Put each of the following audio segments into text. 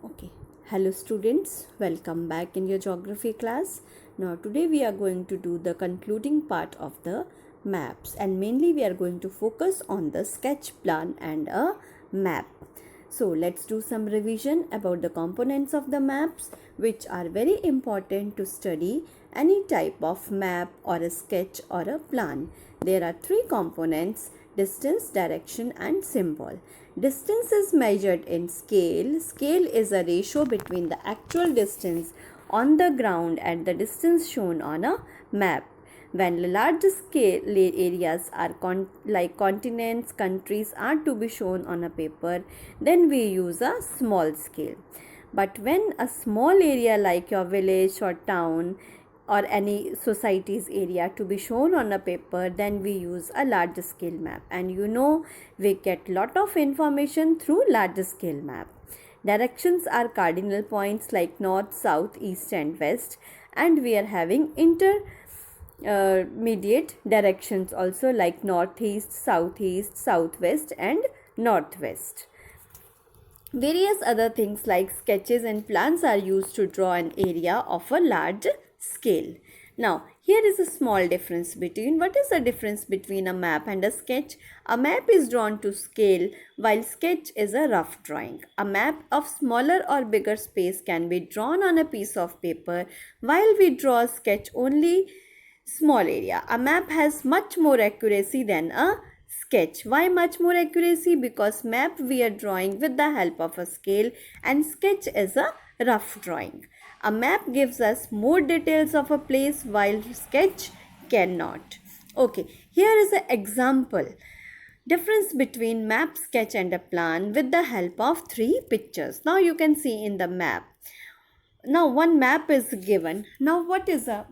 Okay, hello students, welcome back in your geography class. Now today we are going to do the concluding part of the maps, and mainly we are going to focus on the sketch plan and a map. So let's do some revision about the components of the maps, which are very important to study any type of map or a sketch or a plan. There are three components: distance, direction and symbol. Distance is measured in scale. Scale is a ratio between the actual distance on the ground and the distance shown on a map. When large scale areas are like continents, countries are to be shown on a paper, then we use a small scale. But when a small area like your village or town or any society's area to be shown on a paper, then we use a large scale map, and we get lot of information through large scale map. Directions are cardinal points like north, south, east and west, and we are having intermediate directions also like northeast, southeast, southwest and northwest. Various other things like sketches and plans are used to draw an area of a large scale. Now, here is a small difference between. What is the difference between a map and a sketch? A map is drawn to scale while sketch is a rough drawing. A map of smaller or bigger space can be drawn on a piece of paper while we draw a sketch only small area. A map has much more accuracy than a sketch. Why much more accuracy? Because map we are drawing with the help of a scale and sketch is a rough drawing. A map gives us more details of a place while sketch cannot. Okay, here is an example. Difference between map, sketch and a plan with the help of three pictures. Now you can see in the map. Now one map is given. Now what is a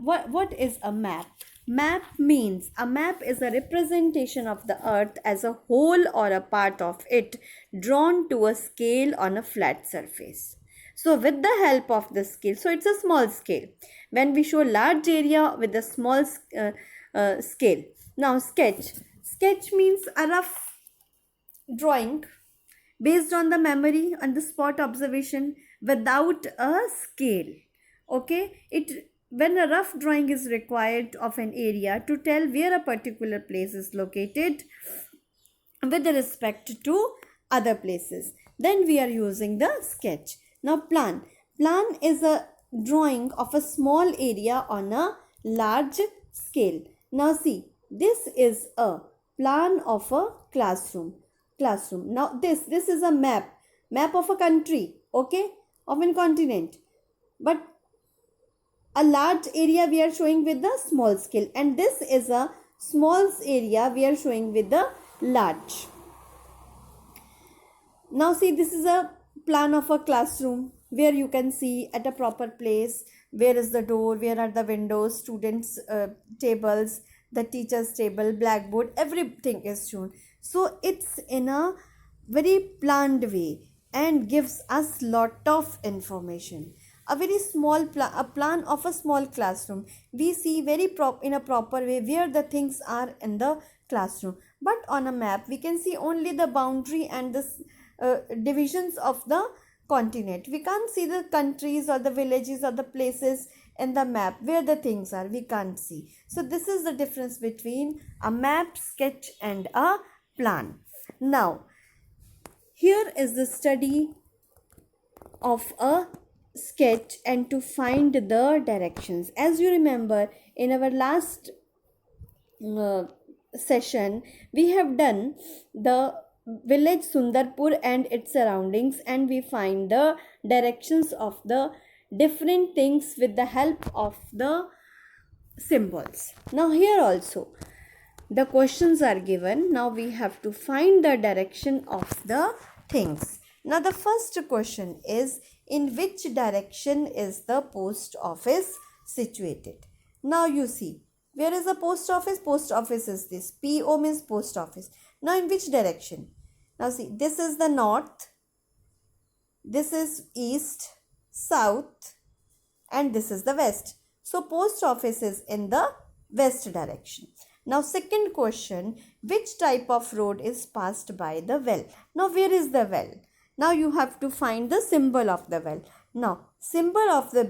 map? Map means a map is a representation of the earth as a whole or a part of it drawn to a scale on a flat surface. So with the help of the scale, so it's a small scale. When we show large area with a small scale. Now sketch. Sketch means a rough drawing based on the memory and the spot observation without a scale. Okay, when a rough drawing is required of an area to tell where a particular place is located with respect to other places, then we are using the sketch. Now plan is a drawing of a small area on a large scale. Now see, this is a plan of a classroom. Now this is a map of a country, okay, of a continent, but a large area we are showing with the small scale, and this is a small area we are showing with the large. Now see, this is a plan of a classroom where you can see at a proper place where is the door, where are the windows, students tables, the teacher's table, blackboard, everything is shown. So it's in a very planned way and gives us lot of information. A very small plan of a small classroom, we see in a proper way where the things are in the classroom. But on a map we can see only the boundary and the divisions of the continent. We can't see the countries or the villages or the places in the map where the things are, we can't see. So this is the difference between a map, sketch and a plan. Now here is the study of a sketch and to find the directions. As you remember, in our last session we have done the village Sundarpur and its surroundings, and we find the directions of the different things with the help of the symbols. Now here also the questions are given. Now we have to find the direction of the things. Now the first question is, in which direction is the post office situated? Now you see, where is the post office? Post office is this. PO means post office. Now in which direction? Now see, this is the north, this is east, south and this is the west. So post office is in the west direction. Now second question, which type of road is passed by the well? Now where is the well? Now you have to find the symbol of the well. Now symbol of the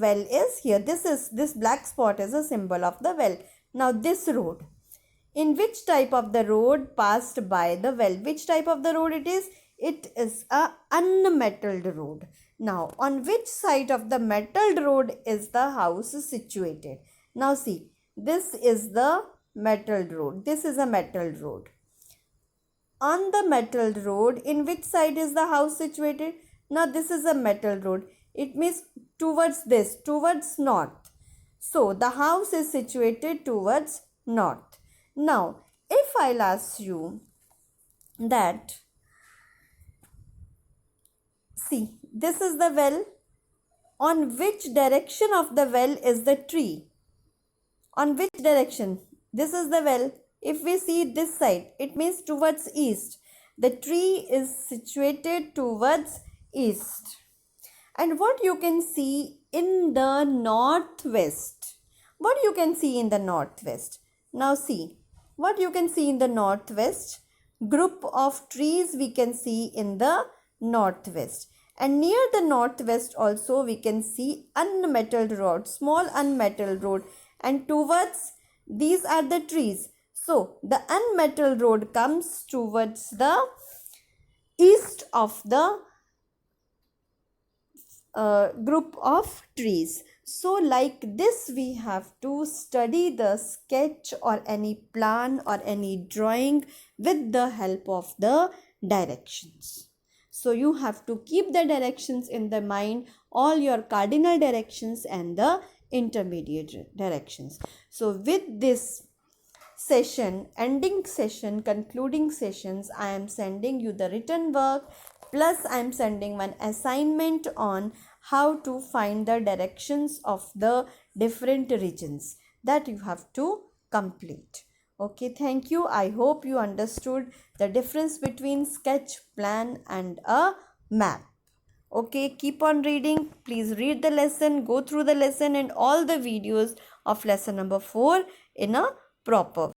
well is here. This black spot is a symbol of the well. Now this road. In which type of the road passed by the well? Which type of the road it is? It is a unmetalled road. Now on which side of the metalled road is the house situated? Now see, this is the metalled road. This is a metalled road. On the metalled road, in which side is the house situated? Now this is a metal road. It means towards this, towards north. So the house is situated towards north. Now if I'll ask you that, see, this is the well. On which direction of the well is the tree? On which direction? This is the well. If we see this side, it means towards east. The tree is situated towards east. And what you can see in the northwest? What you can see in the northwest? Now see, what you can see in the northwest? Group of trees we can see in the northwest. And near the northwest also we can see unmetalled road, small unmetalled road. And towards these are the trees. So the unmetalled road comes towards the east of the group of trees. So like this we have to study the sketch or any plan or any drawing with the help of the directions. So you have to keep the directions in the mind, all your cardinal directions and the intermediate directions. So with this session, ending session, concluding sessions, I am sending you the written work, plus I am sending one assignment on how to find the directions of the different regions that you have to complete. Okay, thank you. I hope you understood the difference between sketch, plan and a map. Okay, keep on reading. Please read the lesson, go through the lesson and all the videos of lesson number 4 in a proper